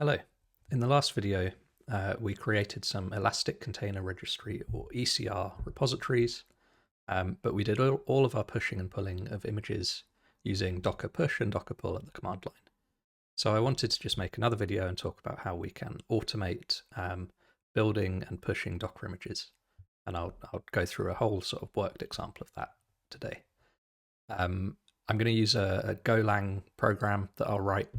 Hello. In the last video, we created some Elastic Container Registry or ECR repositories, but we did all of our pushing and pulling of images using Docker push and Docker pull at the command line. So I wanted to just make another video and talk about how we can automate building and pushing Docker images. And I'll go through a whole sort of worked example of that today. I'm going to use a Golang program that I'll write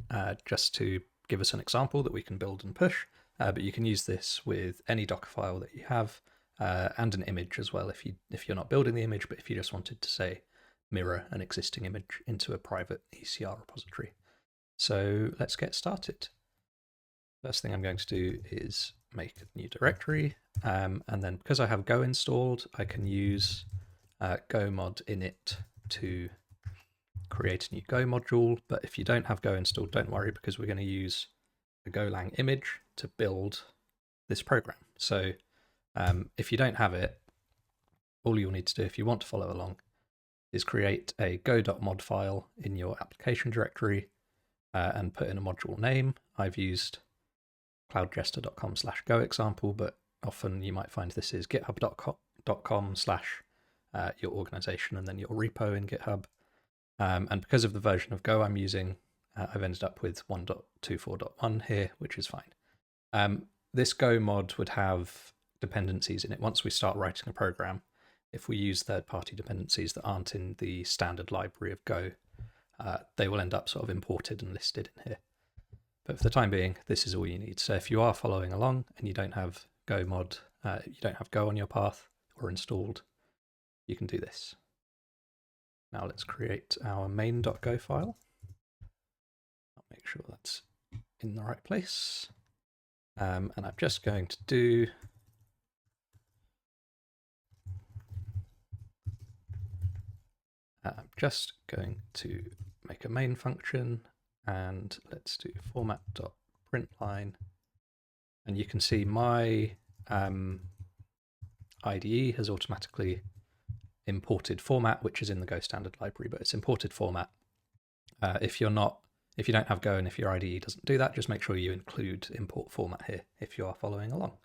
just to give us an example that we can build and push, but you can use this with any Docker file that you have and an image as well if you're not building the image, but if you just wanted to, say, mirror an existing image into a private ECR repository. So let's get started. First thing I'm going to do is make a new directory, and then because I have Go installed, I can use go mod init to create a new Go module. But if you don't have Go installed, don't worry, because we're going to use a Golang image to build this program. So if you don't have it, all you'll need to do if you want to follow along is create a go.mod file in your application directory and put in a module name. I've used cloudjester.com/go example, but often you might find this is github.com/ your organization and then your repo in GitHub. And because of the version of Go I'm using, I've ended up with 1.24.1 here, which is fine. This Go mod would have dependencies in it. Once we start writing a program, if we use third-party dependencies that aren't in the standard library of Go, they will end up sort of imported and listed in here. But for the time being, this is all you need. So if you are following along and you don't have Go mod, you don't have Go on your path or installed, you can do this. Now let's create our main.go file. I'll make sure that's in the right place. And I'm just going to do make a main function, and let's do format.println. And you can see my IDE has automatically imported format, which is in the Go standard library, but it's imported format. If you don't have Go and if your IDE doesn't do that, just make sure you include import format here if you are following along.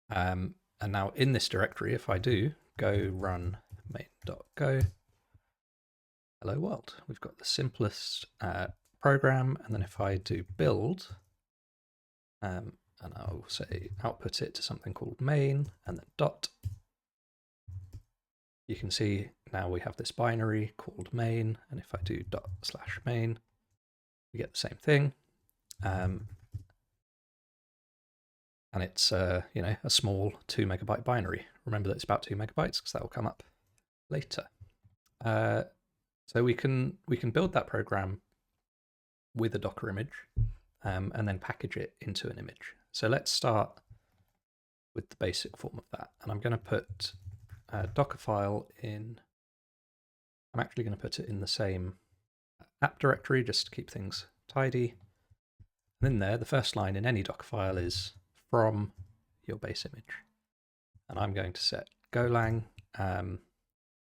And now in this directory, if I do go run main.go, hello world, we've got the simplest program. And then if I do build, and I'll say output it to something called main and then dot, you can see now we have this binary called main, and if I do dot/main, we get the same thing. And it's a small 2 megabyte binary. Remember that it's about 2 megabytes because that will come up later. So we can build that program with a Docker image and then package it into an image. So let's start with the basic form of that. And I'm going to put a Docker file in. I'm actually going to put it in the same app directory just to keep things tidy. And in there, the first line in any Docker file is from your base image. And I'm going to set Golang, and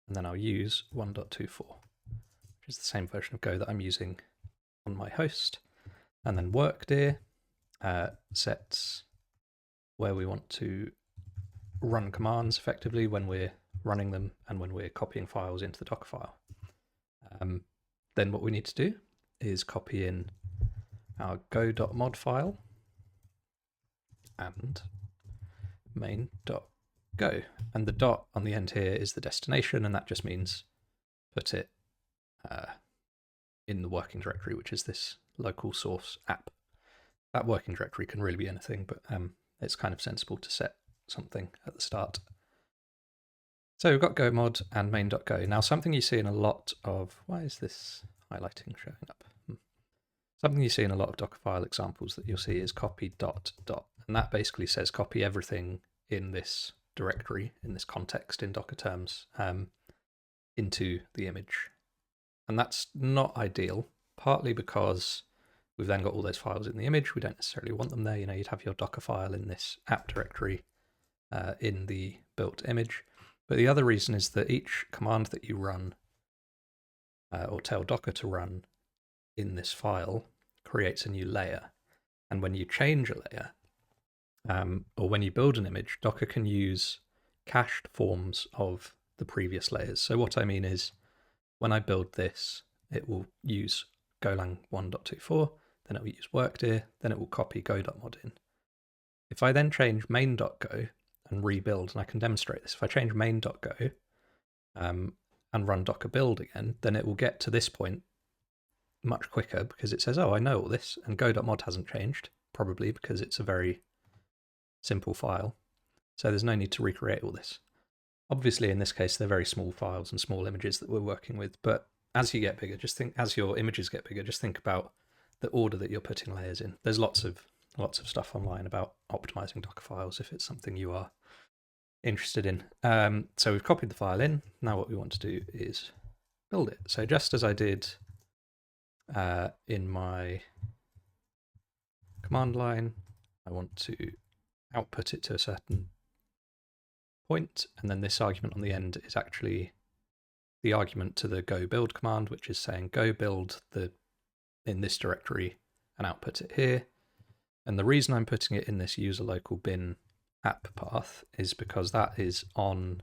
then I'll use 1.24, which is the same version of Go that I'm using on my host. And then workdir sets where we want to run commands effectively when we're running them and when we're copying files into the Docker file. Then what we need to do is copy in our go.mod file and main.go. And the dot on the end here is the destination, and that just means put it in the working directory, which is this local source app. That working directory can really be anything, but it's kind of sensible to set something at the start. So we've got go mod and main.go. Now something you see in a lot of, why is this highlighting showing up? Something you see in a lot of Dockerfile examples that you'll see is copy dot dot. And that basically says copy everything in this directory, in this context in Docker terms, into the image. And that's not ideal, partly because we've then got all those files in the image. We don't necessarily want them there. You'd have your Docker file in this app directory in the built image. But the other reason is that each command that you run or tell Docker to run in this file creates a new layer. And when you change a layer, or when you build an image, Docker can use cached forms of the previous layers. So what I mean is, when I build this, it will use Golang 1.24, then it will use workdir, then it will copy go.mod in. If I then change main.go and rebuild, and I can demonstrate this, if I change main.go and run docker build again, then it will get to this point much quicker because it says, oh, I know all this, and go.mod hasn't changed, probably because it's a very simple file. So there's no need to recreate all this. Obviously, in this case, they're very small files and small images that we're working with, but as you get bigger, as your images get bigger, just think about the order that you're putting layers in. There's lots of stuff online about optimizing Docker files if it's something you are interested in. So we've copied the file in. Now what we want to do is build it. So just as I did in my command line, I want to output it to a certain point, and then this argument on the end is actually the argument to the go build command, which is saying go build in this directory and output it here. And the reason I'm putting it in this user local bin app path is because that is on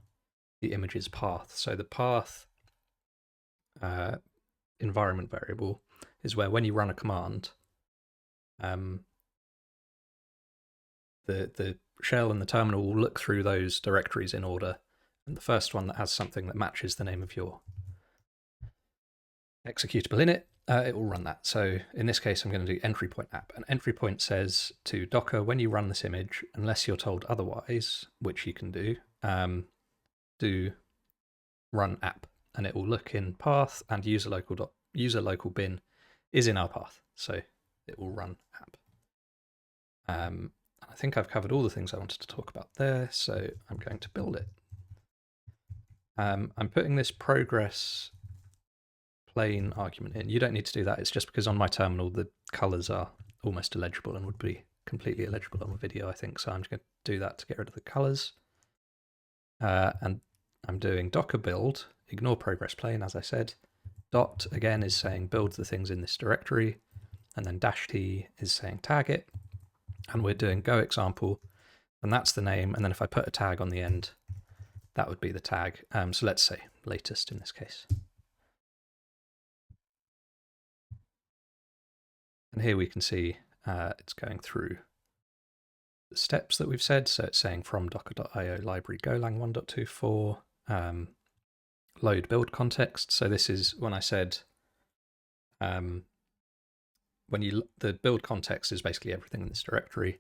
the image's path. So the path environment variable is where when you run a command, the shell and the terminal will look through those directories in order, and the first one that has something that matches the name of your executable in it, it will run that. So in this case, I'm going to do entry point app, and entry point says to Docker, when you run this image, unless you're told otherwise, which you can do run app, and it will look in path, and user local bin is in our path, so it will run app. I think I've covered all the things I wanted to talk about there, so I'm going to build it. I'm putting this progress plain argument in. You don't need to do that. It's just because on my terminal the colors are almost illegible and would be completely illegible on a video, I think. So I'm just going to do that to get rid of the colors. And I'm doing docker build, ignore progress plain, as I said. Dot, again, is saying build the things in this directory. And then -t is saying tag it. And we're doing go example, and that's the name. And then if I put a tag on the end, that would be the tag. So let's say latest in this case. And here we can see it's going through the steps that we've said. So it's saying from docker.io library Golang 1.24, load build context. So this is when I said the build context is basically everything in this directory.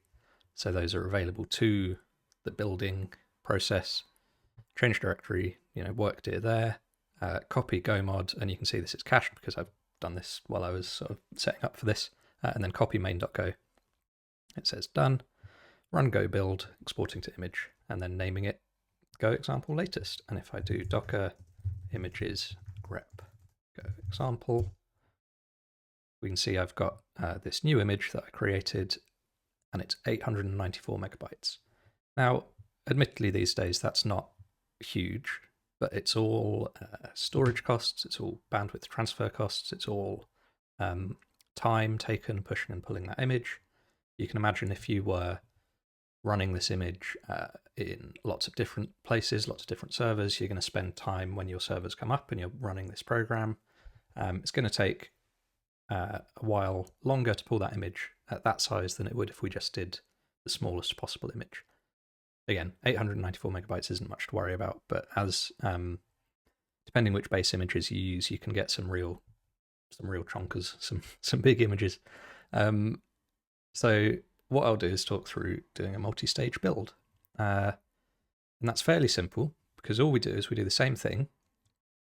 So those are available to the building process. Change directory, workdir there. Copy go mod, and you can see this is cached because I've done this while I was sort of setting up for this. And then copy main.go. It says done. Run go build, exporting to image, and then naming it go example latest. And if I do docker images grep go example, we can see I've got this new image that I created, and it's 894 megabytes. Now, admittedly, these days that's not huge, but it's all storage costs, it's all bandwidth transfer costs, it's all time taken pushing and pulling that image. You can imagine if you were running this image in lots of different places, lots of different servers, you're going to spend time when your servers come up and you're running this program. It's going to take a while longer to pull that image at that size than it would if we just did the smallest possible image. Again, 894 megabytes isn't much to worry about, but as depending which base images you use, you can get some real chonkers, some big images. So what I'll do is talk through doing a multi-stage build. And that's fairly simple because all we do is we do the same thing,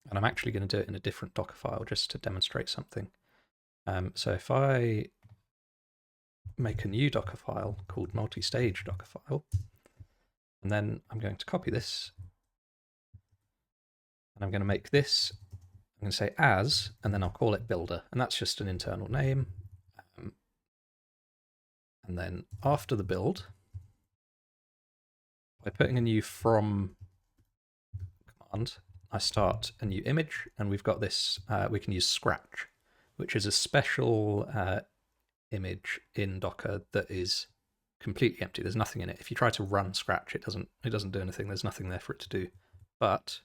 and I'm actually going to do it in a different Docker file just to demonstrate something. So if I make a new Docker file called multi-stage Docker file, and then I'm going to copy this, and I'm going to make this, I'm going to say as, and then I'll call it builder, and that's just an internal name. And then after the build, by putting a new from command, I start a new image, and we've got this, we can use Scratch, which is a special image in Docker that is completely empty. There's nothing in it. If you try to run Scratch, it doesn't do anything. There's nothing there for it to do. But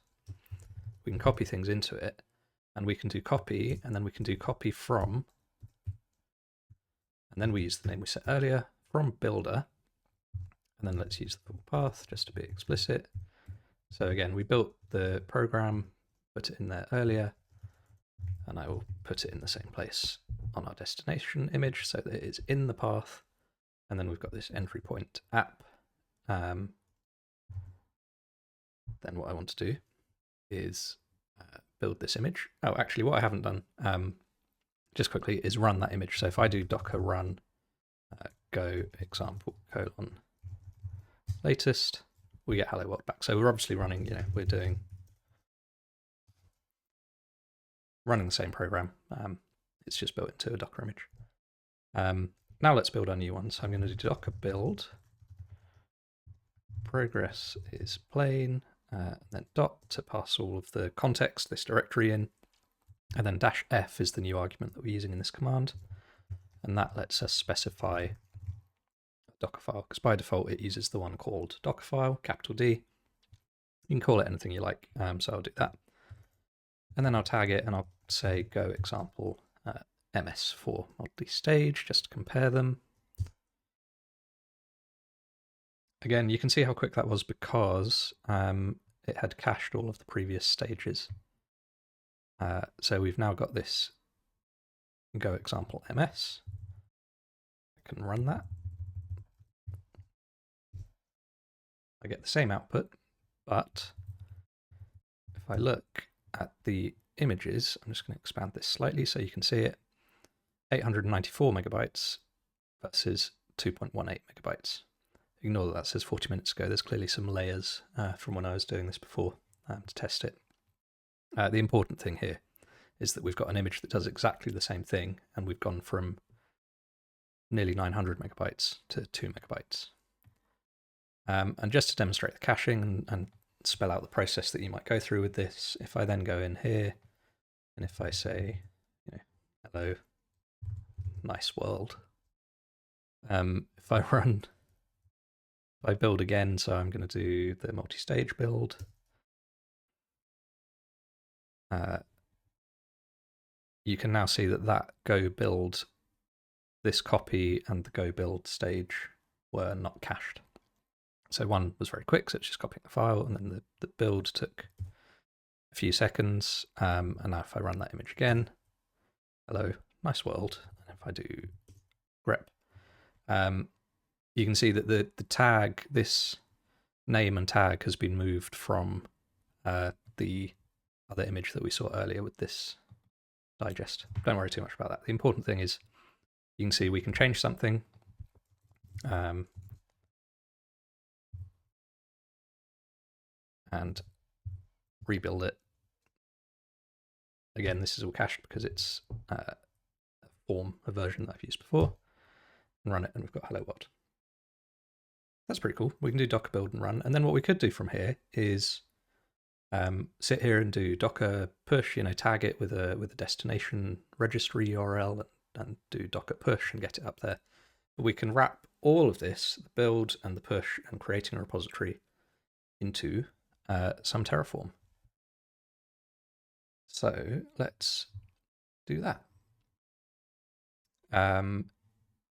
we can copy things into it, and we can do copy, and then we can do copy from, and then we use the name we set earlier, from builder, and then let's use the full path just to be explicit. So again, we built the program, put it in there earlier, and I will put it in the same place on our destination image so that it is in the path. And then we've got this entry point app. Then what I want to do is build this image. Oh, actually, what I haven't done, just quickly, is run that image. So if I do docker run go example : latest, we get hello world back. So we're obviously running, we're running the same program. It's just built into a Docker image. Now let's build our new one. So I'm going to do docker build. Progress is plain, and then dot to pass all of the context, this directory in, and then -f is the new argument that we're using in this command. And that lets us specify a Docker file, because by default it uses the one called Docker file, capital D. You can call it anything you like, so I'll do that. And then I'll tag it and I'll say go example ms for multi-stage, just to compare them. Again, you can see how quick that was because it had cached all of the previous stages. So we've now got this go example ms. I can run that. I get the same output, but if I look at the images, I'm just going to expand this slightly so you can see it. 894 megabytes versus 2.18 megabytes. Ignore that says 40 minutes ago. There's clearly some layers from when I was doing this before to test it. The important thing here is that we've got an image that does exactly the same thing, and we've gone from nearly 900 megabytes to 2 megabytes. And just to demonstrate the caching and spell out the process that you might go through with this, if I then go in here, and if I say, hello, nice world, if I build again, so I'm going to do the multi-stage build. You can now see that go build, this copy and the go build stage were not cached. So one was very quick, so it's just copying the file, and then the build took a few seconds. And now if I run that image again, hello, nice world, and if I do grep, you can see that the tag, this name and tag, has been moved from the other image that we saw earlier with this digest. Don't worry too much about that. The important thing is you can see we can change something. And rebuild it. Again, this is all cached because it's a version that I've used before. And run it, and we've got hello world. That's pretty cool. We can do docker build and run. And then what we could do from here is sit here and do docker push, tag it with a destination registry URL and do docker push and get it up there. But we can wrap all of this, the build and the push and creating a repository, into some Terraform. So let's do that.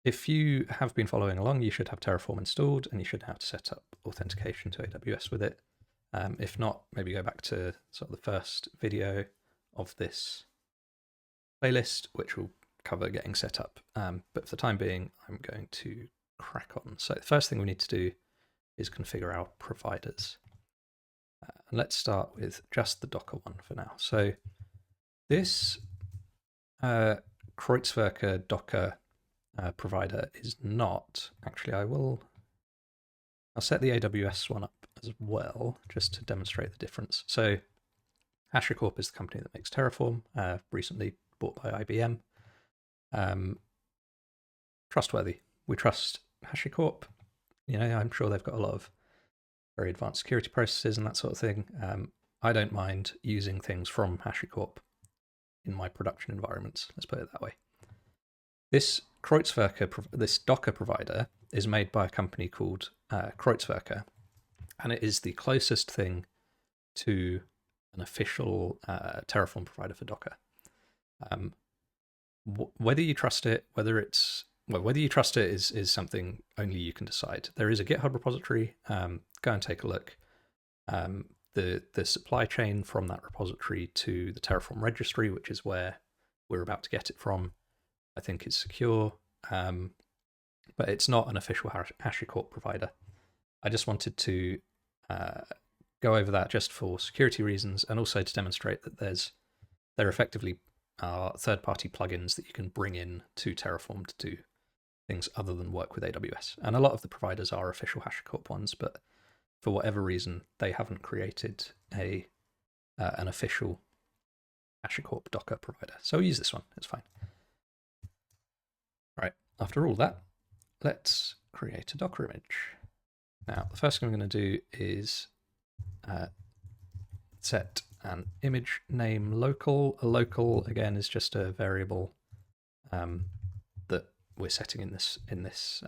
If you have been following along, you should have Terraform installed, and you should know how to set up authentication to AWS with it. If not, maybe go back to sort of the first video of this playlist, which will cover getting set up. But for the time being, I'm going to crack on. So the first thing we need to do is configure our providers. And let's start with just the Docker one for now. So this Kreuzwerke Docker provider is not, actually I'll set the AWS one up as well, just to demonstrate the difference. So HashiCorp is the company that makes Terraform, recently bought by IBM. Trustworthy. We trust HashiCorp. I'm sure they've got a lot of very advanced security processes and that sort of thing. I don't mind using things from HashiCorp in my production environments, let's put it that way. This Kreuzwerker, this Docker provider, is made by a company called Kreuzwerker, and it is the closest thing to an official Terraform provider for Docker. Whether you trust it, whether you trust it is something only you can decide. There is a GitHub repository. Go and take a look. The supply chain from that repository to the Terraform registry, which is where we're about to get it from, I think is secure, but it's not an official HashiCorp provider. I just wanted to go over that just for security reasons, and also to demonstrate that there effectively are third-party plugins that you can bring in to Terraform to do things other than work with AWS. And a lot of the providers are official HashiCorp ones, but for whatever reason, they haven't created an official HashiCorp Docker provider. So we'll use this one, it's fine. Right, after all that, let's create a Docker image. Now, the first thing I'm going to do is set an image name local. A local, again, is just a variable that we're setting in this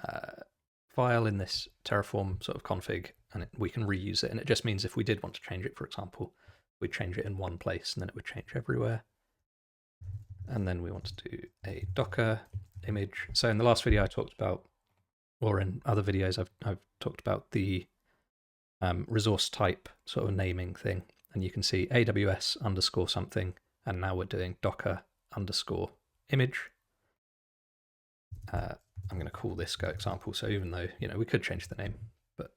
file, in this Terraform sort of config, and we can reuse it. And it just means if we did want to change it, for example, we'd change it in one place and then it would change everywhere. And then we want to do a Docker image. So in the last video I talked about, or in other videos I've talked about the resource type sort of naming thing. And you can see AWS underscore something, and now we're doing Docker underscore image. I'm going to call this go example. So even though, we could change the name, but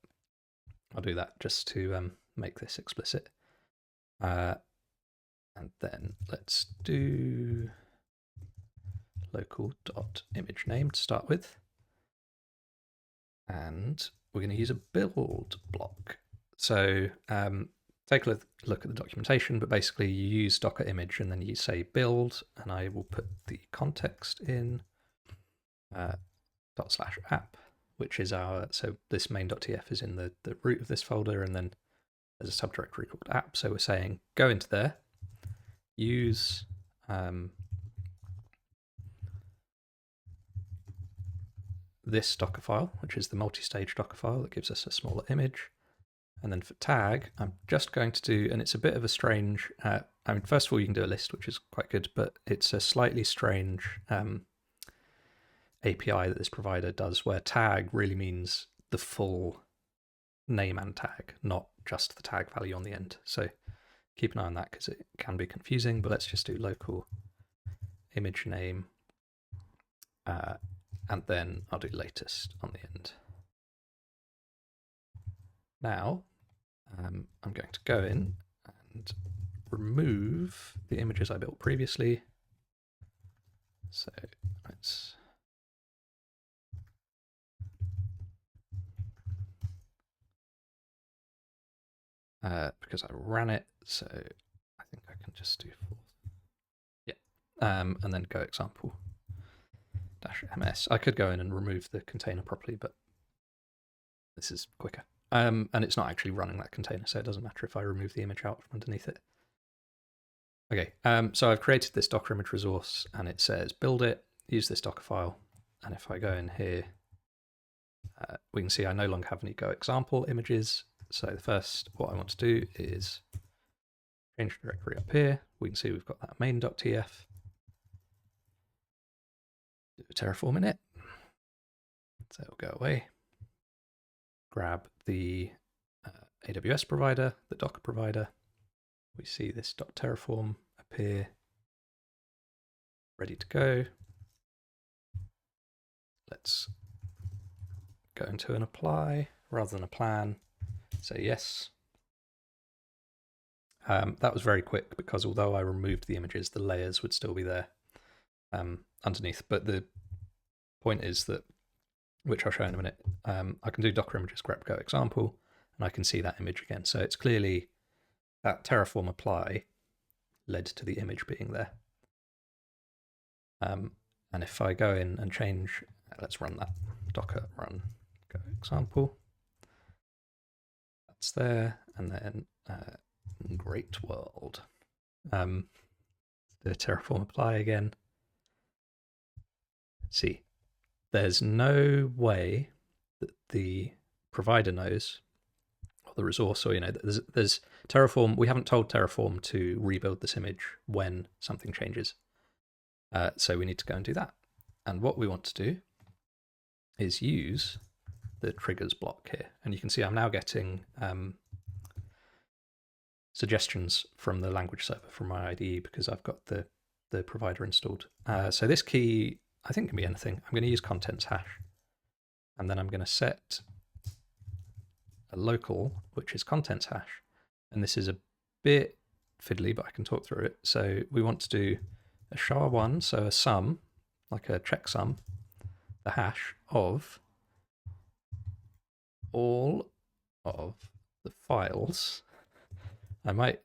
I'll do that just to make this explicit. And then let's do local.image name to start with. And we're going to use a build block. So take a look at the documentation, but basically you use Docker image and then you say build, and I will put the context in /app, which is so this main.tf is in the root of this folder, and then there's a subdirectory called app. So we're saying go into there, use this Docker file, which is the multi-stage Docker file that gives us a smaller image. And then for tag, I'm just going to do, and it's a bit of a strange, first of all, you can do a list, which is quite good, but it's a slightly strange API that this provider does, where tag really means the full name and tag, not just the tag value on the end. So keep an eye on that because it can be confusing, but let's just do local image name, and then I'll do latest on the end. Now, I'm going to go in and remove the images I built previously. So let's because I ran it, so I think I can just do and then go example -ms. I could go in and remove the container properly, but this is quicker. And it's not actually running that container, so it doesn't matter if I remove the image out from underneath it. Okay, so I've created this Docker image resource, and it says build it, use this Docker file, and if I go in here, we can see I no longer have any go example images. So the first, what I want to do is change the directory up here. We can see we've got that main.tf. Do a Terraform in it. So it'll go away. Grab the AWS provider, the Docker provider. We see this .terraform appear, ready to go. Let's go into an apply rather than a plan. Say yes. That was very quick because although I removed the images, the layers would still be there underneath. But the point is that, which I'll show in a minute, I can do Docker images grep go example, and I can see that image again. So it's clearly that Terraform apply led to the image being there. And if I go in and change, let's run that Docker run go example. That's there, and then great world. The Terraform apply again. See, there's no way that the provider knows, or the resource, or there's Terraform. We haven't told Terraform to rebuild this image when something changes. So we need to go and do that. And what we want to do is use the triggers block here. And you can see I'm now getting suggestions from the language server from my IDE because I've got the provider installed. So this key, I think, can be anything. I'm going to use contents hash. And then I'm going to set a local, which is contents hash. And this is a bit fiddly, but I can talk through it. So we want to do a SHA-1, so a sum, like a checksum, the hash of all of the files. I might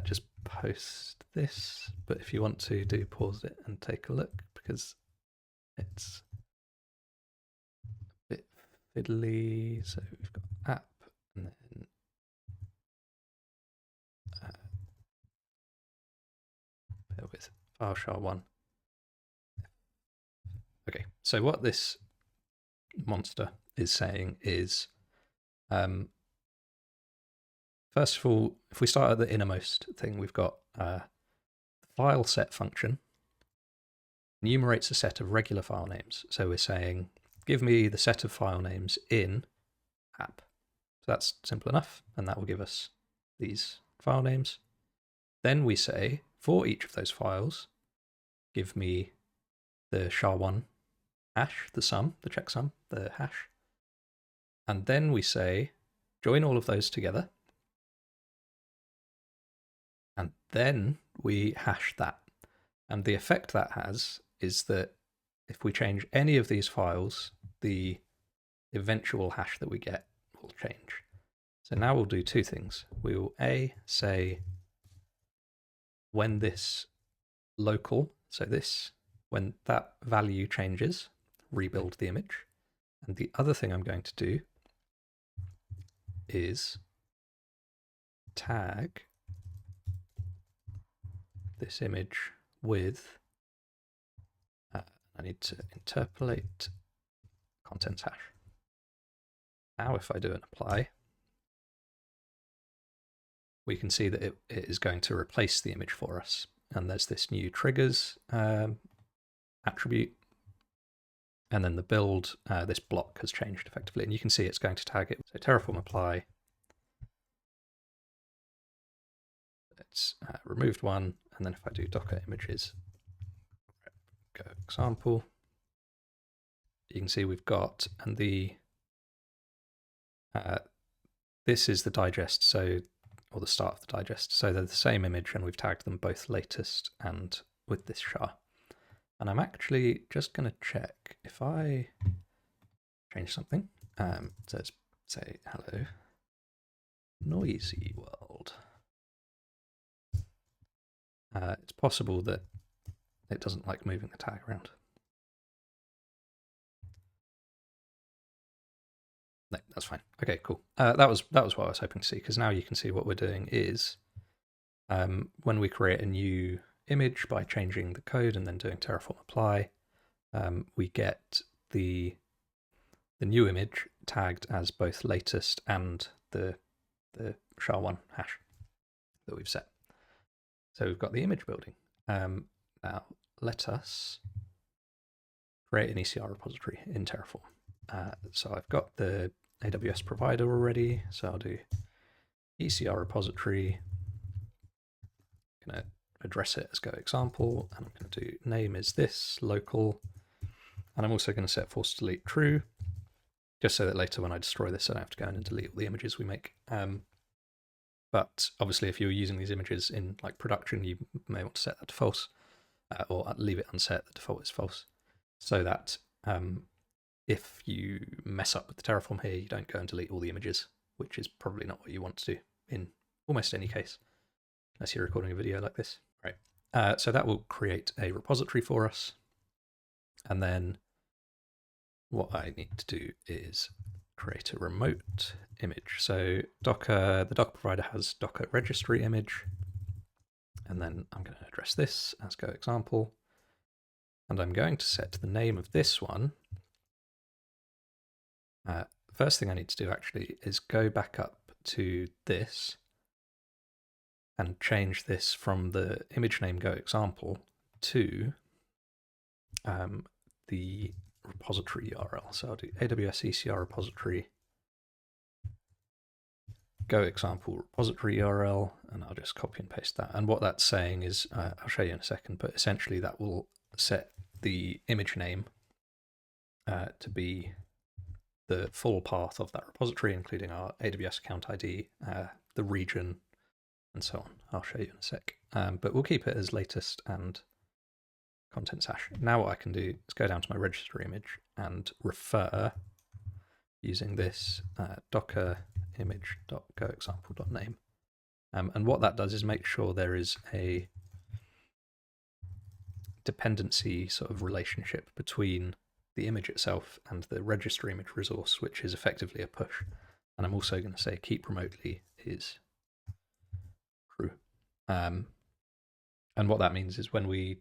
just post this, but if you want to, do pause it and take a look because it's a bit fiddly. So we've got app and then bear with file SHA-1. Okay, so what this monster is saying is, first of all, if we start at the innermost thing, we've got file set function enumerates a set of regular file names. So we're saying, give me the set of file names in app. So that's simple enough, and that will give us these file names. Then we say, for each of those files, give me the SHA-1 hash, the sum, the checksum, the hash. And then we say, join all of those together. And then we hash that. And the effect that has is that if we change any of these files, the eventual hash that we get will change. So now we'll do two things. We will say when this local, so this, when that value changes, rebuild the image. And the other thing I'm going to do is tag this image with, I need to interpolate contents hash. Now if I do an apply, we can see that it is going to replace the image for us. And there's this new triggers attribute. And then the build, this block has changed effectively. And you can see it's going to tag it. So Terraform apply. It's removed one. And then if I do Docker images, go example, you can see we've got, and the this is the digest, so, or the start of the digest. So they're the same image and we've tagged them both latest and with this SHA. And I'm actually just going to check if I change something. So let's say hello, noisy world. It's possible that it doesn't like moving the tag around. No, that's fine. Okay, cool. That was what I was hoping to see, because now you can see what we're doing is when we create a new image by changing the code and then doing Terraform apply, we get the new image tagged as both latest and the SHA-1 hash that we've set. So we've got the image building. Now let us create an ECR repository in Terraform. So I've got the AWS provider already, so I'll do ECR repository. I'm going to address it as go example, and I'm going to do name is this, local, and I'm also going to set force delete true, just so that later when I destroy this, I don't have to go in and delete all the images we make. But obviously, if you're using these images in like production, you may want to set that to false, or leave it unset. The default is false, so that if you mess up with the Terraform here, you don't go and delete all the images, which is probably not what you want to do in almost any case, unless you're recording a video like this. Right. So that will create a repository for us. And then what I need to do is create a remote image. So Docker, the Docker provider has Docker registry image. And then I'm going to address this as go example. And I'm going to set the name of this one. First thing I need to do actually is go back up to this and change this from the image name GoExample to the repository URL. So I'll do AWS ECR repository GoExample repository URL, and I'll just copy and paste that. And what that's saying is, I'll show you in a second, but essentially that will set the image name to be the full path of that repository, including our AWS account ID, the region, and so on. I'll show you in a sec. But we'll keep it as latest and contents hash. Now what I can do is go down to my registry image and refer using this docker image.goexample.name. And what that does is make sure there is a dependency sort of relationship between the image itself and the registry image resource, which is effectively a push. And I'm also going to say keep remotely is true. And what that means is when we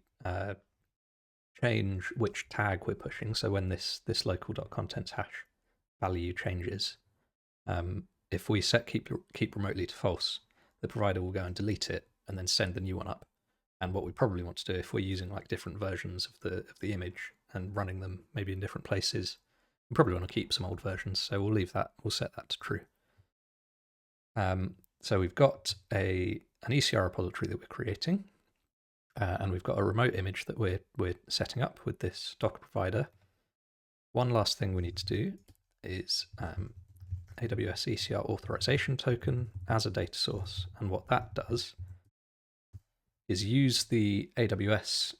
change which tag we're pushing, so when this local.contents hash value changes, if we set keep remotely to false, the provider will go and delete it and then send the new one up. And what we probably want to do, if we're using like different versions of the image and running them maybe in different places, we probably want to keep some old versions. So we'll leave that. We'll set that to true. So we've got an ECR repository that we're creating, and we've got a remote image that we're setting up with this Docker provider. One last thing we need to do is AWS ECR authorization token as a data source. And what that does is use the AWS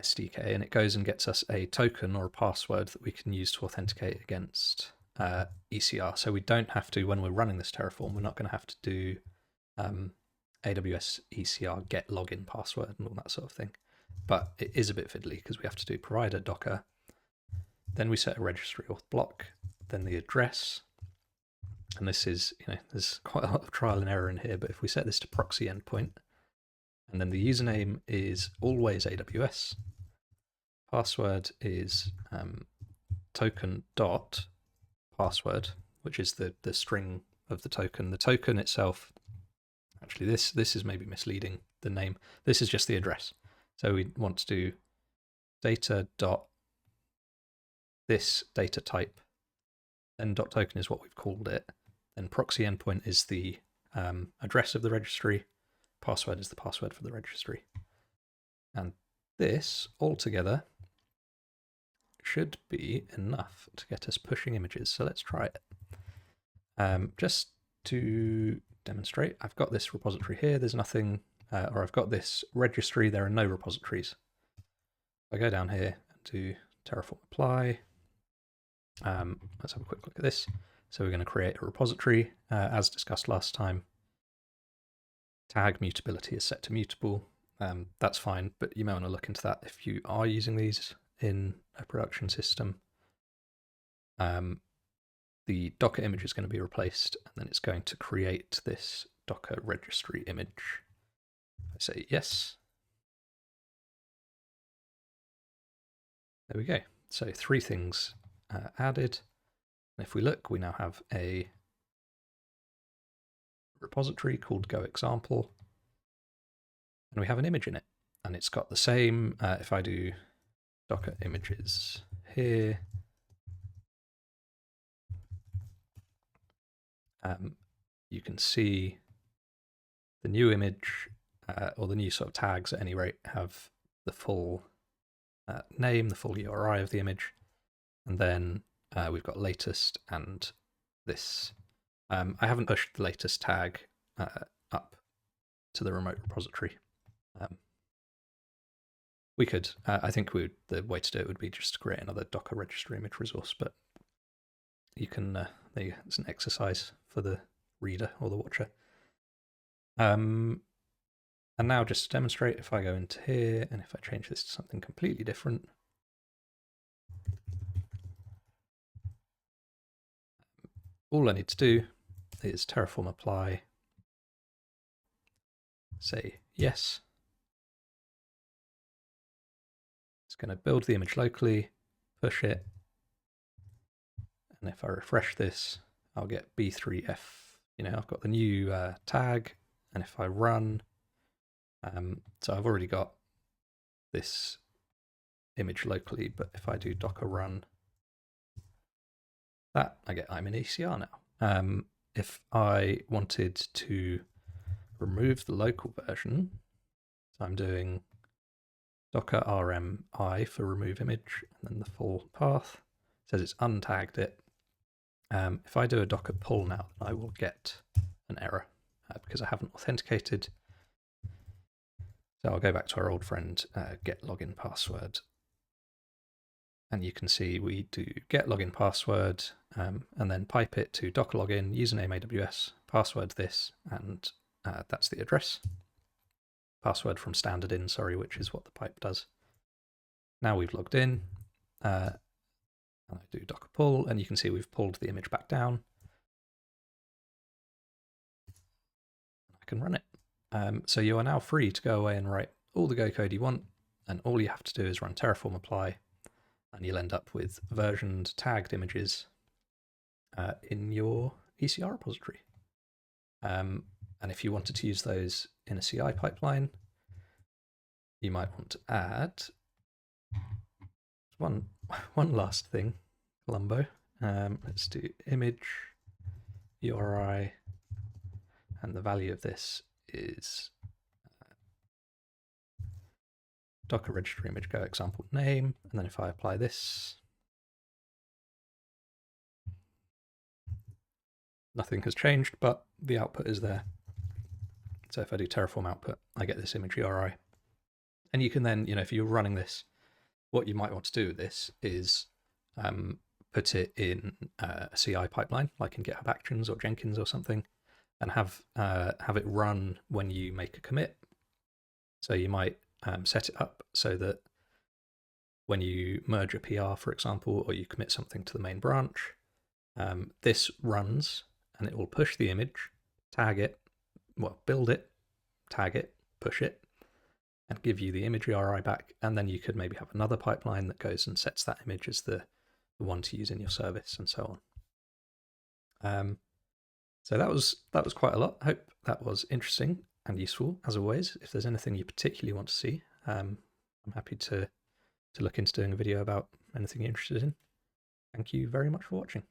SDK, and it goes and gets us a token or a password that we can use to authenticate against ECR. So we don't have to, when we're running this Terraform, we're not going to have to do AWS ECR get login password and all that sort of thing. But it is a bit fiddly because we have to do provider docker, then we set a registry auth block, then the address. And this is, there's quite a lot of trial and error in here, but if we set this to proxy endpoint, and then the username is always AWS, password is token dot password, which is the string of the token. The token itself, actually this is maybe misleading, the name. This is just the address. So we want to do data dot this data type, then dot token is what we've called it. Then proxy endpoint is the address of the registry. Password is the password for the registry. And this altogether should be enough to get us pushing images. So let's try it. Just to demonstrate, I've got this repository here. There's nothing, or I've got this registry. There are no repositories. I go down here and do Terraform apply. Let's have a quick look at this. So we're going to create a repository, as discussed last time. Tag mutability is set to mutable. That's fine, but you may want to look into that if you are using these in a production system. The Docker image is going to be replaced, and then it's going to create this Docker registry image. I say yes. There we go. So 3 things added. And if we look, we now have a repository called GoExample, and we have an image in it. And it's got the same, if I do Docker images here, you can see the new image, or the new sort of tags at any rate, have the full name, the full URI of the image, and then we've got latest and this. I haven't pushed the latest tag up to the remote repository. We could, I think the way to do it would be just to create another Docker registry image resource, but you can, it's an exercise for the reader or the watcher. And now just to demonstrate, if I go into here and if I change this to something completely different, all I need to do is Terraform apply, say yes, It's going to build the image locally, push it, and if I refresh this, I'll get B3F. I've got the new tag, and if I run, so I've already got this image locally, but if I do docker run that, I get I'm in ECR now. If I wanted to remove the local version, so I'm doing docker rm I for remove image, and then the full path. It says it's untagged it. If I do a docker pull now, I will get an error because I haven't authenticated. So I'll go back to our old friend, get login password. And you can see we do get login password and then pipe it to docker login, username AWS, password this, and that's the address. Password from standard in, sorry, which is what the pipe does. Now we've logged in, and I do docker pull, and you can see we've pulled the image back down. I can run it. So you are now free to go away and write all the Go code you want, and all you have to do is run Terraform apply, and you'll end up with versioned, tagged images in your ECR repository. And if you wanted to use those in a CI pipeline, you might want to add one last thing, Columbo. Let's do image URI, and the value of this is Docker registry image go example name, and then if I apply this, nothing has changed, but the output is there. So if I do Terraform output, I get this image URI. And you can then, if you're running this, what you might want to do with this is put it in a CI pipeline, like in GitHub Actions or Jenkins or something, and have it run when you make a commit. So you might set it up so that when you merge a PR, for example, or you commit something to the main branch, this runs and it will push the image, tag it, build it, tag it, push it, and give you the image URI back. And then you could maybe have another pipeline that goes and sets that image as the one to use in your service, and so on. So that was quite a lot. I hope that was interesting and useful, as always. If there's anything you particularly want to see, I'm happy to look into doing a video about anything you're interested in. Thank you very much for watching.